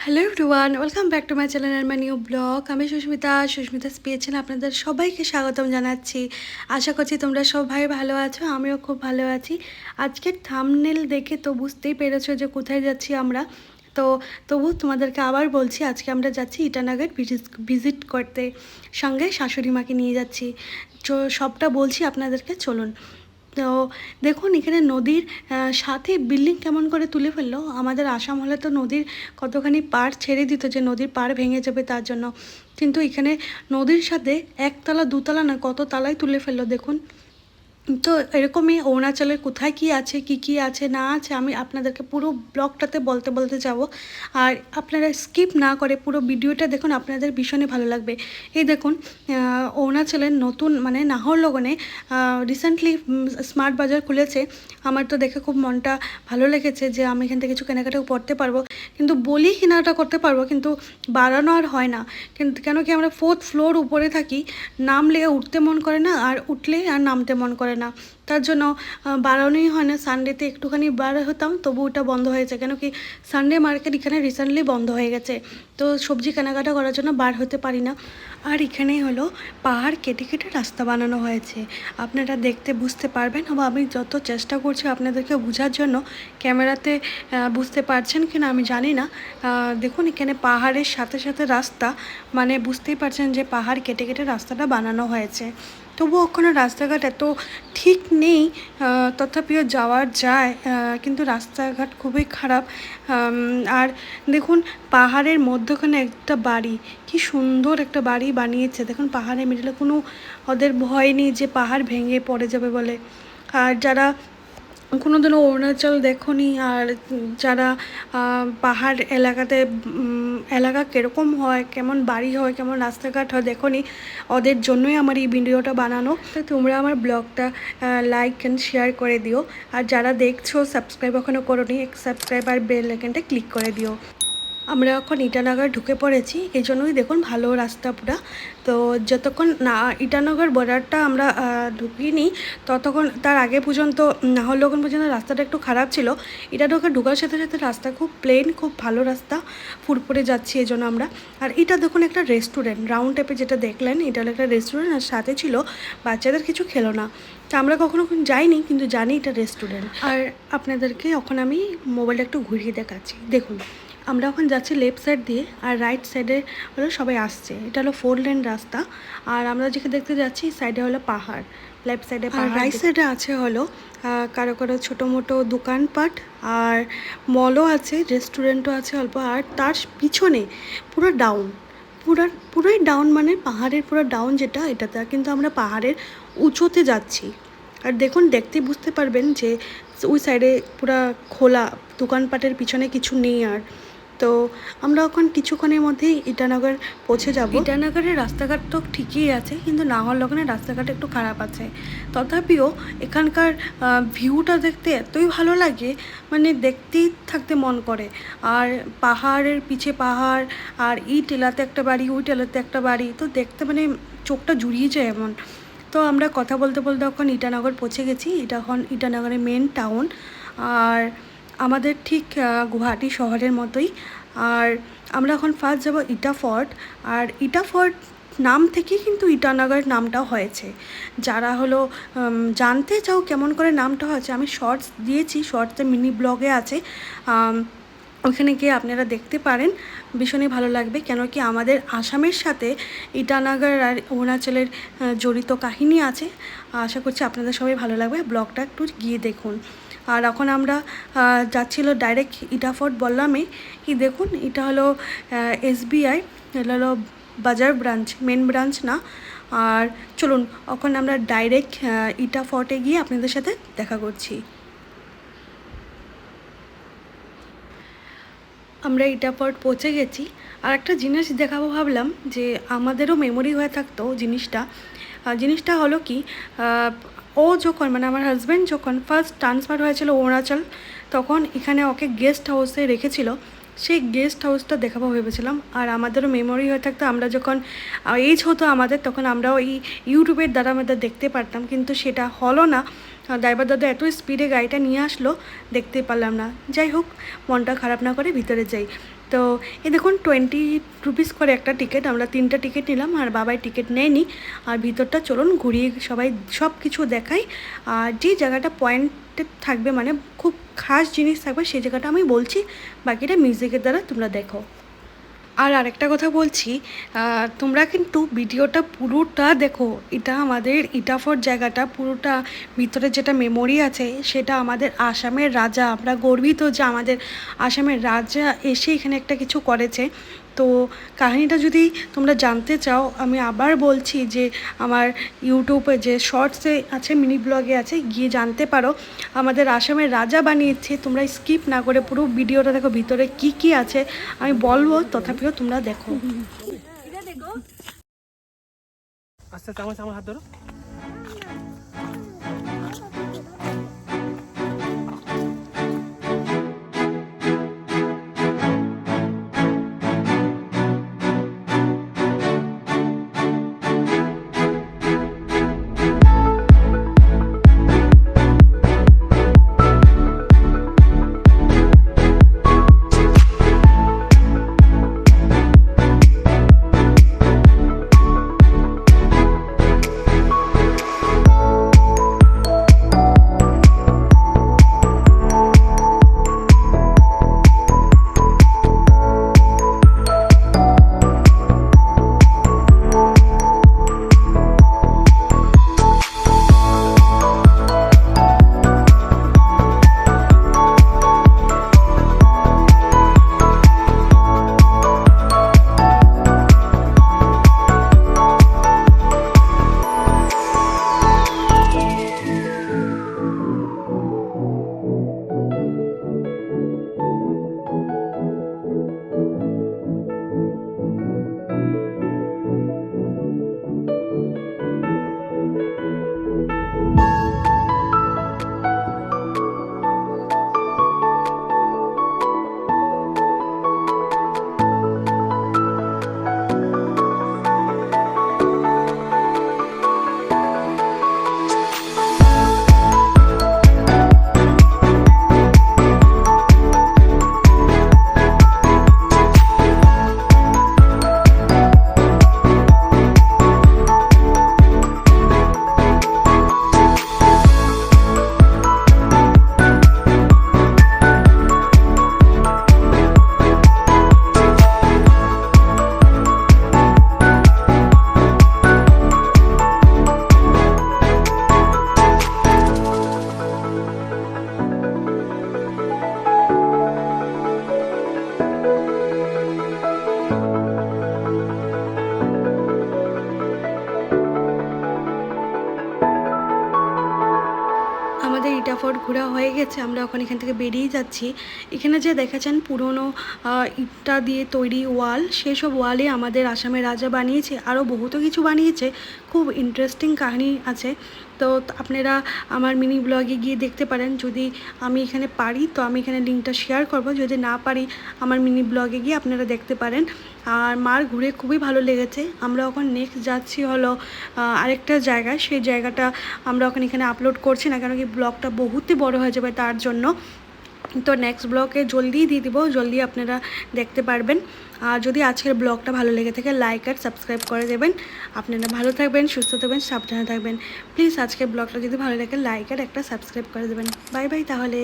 Hello everyone, welcome back to my channel আর my new blog. আমি সুস্মিতা পেয়েছেন আপনাদের সবাইকে স্বাগতম জানাচ্ছি। আশা করছি তোমরা সবাই ভালো আছো, আমিও খুব ভালো আছি। আজকের থাম্বনেল দেখে তো বুঝতেই পেরেছো যে কোথায় যাচ্ছি আমরা। তো তবু তোমাদেরকে আবার বলছি, আজকে আমরা যাচ্ছি ইটানগর ভিজিট করতে, সঙ্গে শাশুড়ি মাকে নিয়ে যাচ্ছি। তো সবটা বলছি আপনাদেরকে, চলুন। তো দেখুন এখানে নদীর সাথে বিল্ডিং কেমন করে তুলে ফেললো। আমাদের আসাম হলে তো নদীর কতখানি পাড় ছেড়ে দিত যে নদীর পাড় ভেঙে যাবে তার জন্য, কিন্তু এখানে নদীর সাথে একতলা দুতলা না কত তালাই তুলে ফেললো দেখুন। তো এরকমই অরুণাচলের কোথায় কী আছে কী আছে না আছে আমি আপনাদেরকে পুরো ব্লগটাতে বলতে যাব। আর আপনারা স্কিপ না করে পুরো ভিডিওটা দেখুন, আপনাদের ভীষণই ভালো লাগবে। এই দেখুন অরুণাচলের নতুন মানে নাহরলগুনে রিসেন্টলি স্মার্ট বাজার খুলেছে। আমার তো দেখে খুব মনটা ভালো লেগেছে যে আমি এখান থেকে কিছু কেনাকাটাও করতে পারবো, কিন্তু বলি কেনাকাটা করতে পারবো কিন্তু বাড়ানো আর হয় না। কিন্তু কেন কি আমরা 4th ফ্লোর উপরে থাকি, নামলে উঠতে মন করে না আর উঠলে আর নামতে মন করে না, তার জন্য বাড়ানোই হয় না। সানডেতে একটুখানি বার হতাম, তবু ওটা বন্ধ হয়েছে। কেন কি সানডে মার্কেট এখানে রিসেন্টলি বন্ধ হয়ে গেছে, তো সবজি কেনাকাটা করার জন্য বার হতে পারি না। আর এখানে হলো পাহাড় কেটে কেটে রাস্তা বানানো হয়েছে, আপনারা দেখতে বুঝতে পারবেন। বা আমি যত চেষ্টা করছি আপনাদেরকে বোঝার জন্য, ক্যামেরাতে বুঝতে পারছেন কিনা আমি জানি না। দেখুন এখানে পাহাড়ের সাথে সাথে রাস্তা, মানে বুঝতেই পারছেন যে পাহাড় কেটে কেটে রাস্তাটা বানানো হয়েছে। তবুও ওখানে রাস্তাঘাট এত ঠিক নেই, তথাপিও যাওয়া যায়, কিন্তু রাস্তাঘাট খুবই খারাপ। আর দেখুন পাহাড়ের মধ্যখানে একটা বাড়ি, কি সুন্দর একটা বাড়ি বানিয়েছে দেখুন। পাহাড়ের মিডলে কোনো ওদের ভয় নেই যে পাহাড় ভেঙে পড়ে যাবে বলে। আর যারা কোনোদিনও অরুণাচল দেখোনি, আর যারা পাহাড় এলাকাতে এলাকা কীরকম হয়, কেমন বাড়ি হয়, কেমন রাস্তাঘাট হয় দেখোনি, ওদের জন্যই আমার এই ভিডিওটা বানানো। তো তোমরা আমার ব্লগটা লাইক অ্যান্ড শেয়ার করে দিও। আর যারা দেখছো সাবস্ক্রাইব এখনও করোনি, সাবস্ক্রাইব আর বেল আইকনটা ক্লিক করে দিও। আমরা এখন ইটানগর ঢুকে পড়েছি, এই জন্যই দেখুন ভালো রাস্তা পুরা। তো যতক্ষণ না ইটানগর বর্ডারটা আমরা ঢুকিনি, ততক্ষণ তার আগে পর্যন্ত নাহরলগুন পর্যন্ত রাস্তাটা একটু খারাপ ছিল। ইটানগর ঢোকার সাথে সাথে রাস্তা খুব প্লেন, খুব ভালো রাস্তা, ফুরফুরে যাচ্ছি এই জন্য আমরা। আর এটা দেখুন একটা রেস্টুরেন্ট, রাউন্ড টাইপে যেটা দেখলেন এটা হলো একটা রেস্টুরেন্ট, আর সাথে ছিল বাচ্চাদের কিছু খেলো না। তো আমরা কখনো যাইনি, কিন্তু জানি এটা রেস্টুরেন্ট। আর আপনাদেরকে এখন আমি মোবাইলটা একটু ঘুরিয়ে দেখাচ্ছি দেখুন। আমরা এখন যাচ্ছি লেফট সাইড দিয়ে, আর রাইট সাইডে হলো সবাই আসছে। এটা হলো 4 লেন রাস্তা, আর আমরা যেখানে দেখতে যাচ্ছি সাইডে হলো পাহাড়, লেফট সাইডে পাহাড়, রাইট সাইডে আছে হলো কারো কারো ছোটো মোটো দোকানপাট, আর মলও আছে, রেস্টুরেন্টও আছে অল্প। আর তার পিছনে পুরো ডাউন, পুরোই ডাউন, মানে পাহাড়ের পুরো ডাউন যেটা, এটাতে কিন্তু আমরা পাহাড়ের উঁচুতে যাচ্ছি। আর দেখুন দেখতেই বুঝতে পারবেন যে ওই সাইডে পুরো খোলা, দোকানপাটের পিছনে কিছু নেই। আর তো আমরা এখন কিছুক্ষণের মধ্যেই ইটানগর পৌঁছে যাব। ইটানগরের রাস্তাঘাট তো ঠিকই আছে, কিন্তু নাহরলগুনের রাস্তাঘাট একটু খারাপ আছে। তথাপিও এখানকার ভিউটা দেখতে এতই ভালো লাগে, মানে দেখতেই থাকতে মন করে। আর পাহাড়ের পিছে পাহাড়, আর এই টেলাতে একটা বাড়ি, ওই টেলাতে একটা বাড়ি, তো দেখতে মানে চোখটা জুড়িয়ে যায় এমন। তো আমরা কথা বলতে বলতে এখন ইটানগর পৌঁছে গেছি। এটা এখন ইটানগরের মেন টাউন, আর আমাদের ঠিক গুয়াহাটি শহরের মতোই। আর আমরা এখন ফার্স্ট যাব ইটা ফোর্ট, আর ইটা ফোর্ট নাম থেকেই কিন্তু ইটানগর নামটা হয়েছে। যারা হলো জানতে চাও কেমন করে নামটা হয়েছে, আমি শর্টস দিয়েছি, শর্টসে মিনি ব্লগে আছে, ওখানে গিয়ে আপনারা দেখতে পারেন, ভীষণই ভালো লাগবে। কেন কি আমাদের আসামের সাথে ইটানগর আর অরুণাচলের জড়িত কাহিনী আছে। আশা করছি আপনাদের সবাই ভালো লাগবে, ব্লগটা একটু গিয়ে দেখুন। আর এখন আমরা যাচ্ছিল ডাইরেক্ট ইটা ফোর্ট বললামে, কি দেখুন এটা হলো SBI, এটা হলো বাজার ব্রাঞ্চ, মেন ব্রাঞ্চ না। আর চলুন এখন আমরা ডাইরেক্ট ইটা ফোর্টে গিয়ে আপনাদের সাথে দেখা করছি। আমরা ইটা ফোর্ট পৌঁছে গেছি। আর একটা জিনিস দেখাবো ভাবলাম, যে আমাদেরও মেমোরি হয়ে থাকতো জিনিসটা হলো কি, ও যখন মানে আমার হাজব্যান্ড যখন ফার্স্ট ট্রান্সফার হয়েছিল অরুণাচল, তখন এখানে ওকে গেস্ট হাউসে রেখেছিল। সেই গেস্ট হাউসটা দেখাবো ভেবেছিলাম, আর আমাদেরও মেমোরি হয়ে থাকতো। আমরা যখন এজ হতো আমাদের, তখন আমরাও এই ইউটিউবের দ্বারা আমাদের দেখতে পারতাম, কিন্তু সেটা হলো না। ড্রাইভার দাদা এত স্পিডে গাড়িটা নিয়ে আসলো, দেখতে পারলাম না। যাই হোক, মনটা খারাপ না করে ভিতরে যাই। তো এই দেখুন 20 রুপিস করে একটা টিকিট, আমরা 3টা টিকিট নিলাম আর বাবাই টিকিট নেয়নি। আর ভিতরটা চলুন ঘুরিয়ে সবাই সব কিছু দেখাই। আর যে জায়গাটা পয়েন্টেড থাকবে মানে খুব খাস জিনিস থাকবে সেই জায়গাটা আমি বলছি, বাকিটা মিউজিকের দ্বারা তোমরা দেখো। আর আরেকটা কথা বলছি, তোমরা কিন্তু ভিডিওটা পুরোটা দেখো। এটা আমাদের ইটাফোর জায়গাটা পুরোটা, ভিতরে যেটা মেমোরি আছে সেটা আমাদের আসামের রাজা, আমরা গর্বিত যে আমাদের আসামের রাজা এসে এখানে একটা কিছু করেছে। তো কাহিনিটা যদি তোমরা জানতে চাও আমি আবার বলছি যে আমার ইউটিউবে যে শর্টসে আছে, মিনি ব্লগে আছে, গিয়ে জানতে পারো। আমাদের আসামের রাজা বানিয়েছে, তোমরা স্কিপ না করে পুরো ভিডিওটা দেখো, ভিতরে কি কি আছে আমি বলবো, তথাপিও তোমরা দেখো। আচ্ছা আমার হাত ধরো। আমাদের ইটাফোর্ট ঘোরা হয়ে গেছে, আমরা এখন এখান থেকে বেরিয়ে যাচ্ছি। এখানে যে দেখেছেন পুরনো ইটটা দিয়ে তৈরি ওয়াল, সেসব ওয়ালে আমাদের আসামের রাজা বানিয়েছে, আরও বহুত কিছু বানিয়েছে। খুব ইন্টারেস্টিং কাহিনী আছে। তো আপনারা আমার মিনি ব্লগে গিয়ে দেখতে পারেন। যদি আমি এখানে পারি তো আমি এখানে লিঙ্কটা শেয়ার করব, যদি না পারি আমার মিনি ব্লগে গিয়ে আপনারা দেখতে পারেন। আর মার ঘুরে খুবই ভালো লেগেছে। আমরা এখন নেক্সট যাচ্ছি হলো আরেকটা জায়গায়, সেই জায়গাটা আমরা ওখানে এখানে আপলোড করছি না, কারণ কি ব্লগটা বহুতই বড় হয়ে যাবে তার জন্য। তো নেক্সট ব্লগে জলদিই দিয়ে দিব, জলদি আপনারা দেখতে পারবেন। আর যদি আজকের ব্লগটা ভালো লেগে থাকে লাইক আর সাবস্ক্রাইব করে দেবেন। আপনারা ভালো থাকবেন, সুস্থ থাকবেন, সাবধানে থাকবেন। প্লিজ আজকের ব্লগটা যদি ভালো লাগে লাইক আর একটা সাবস্ক্রাইব করে দেবেন। বাই বাই তাহলে।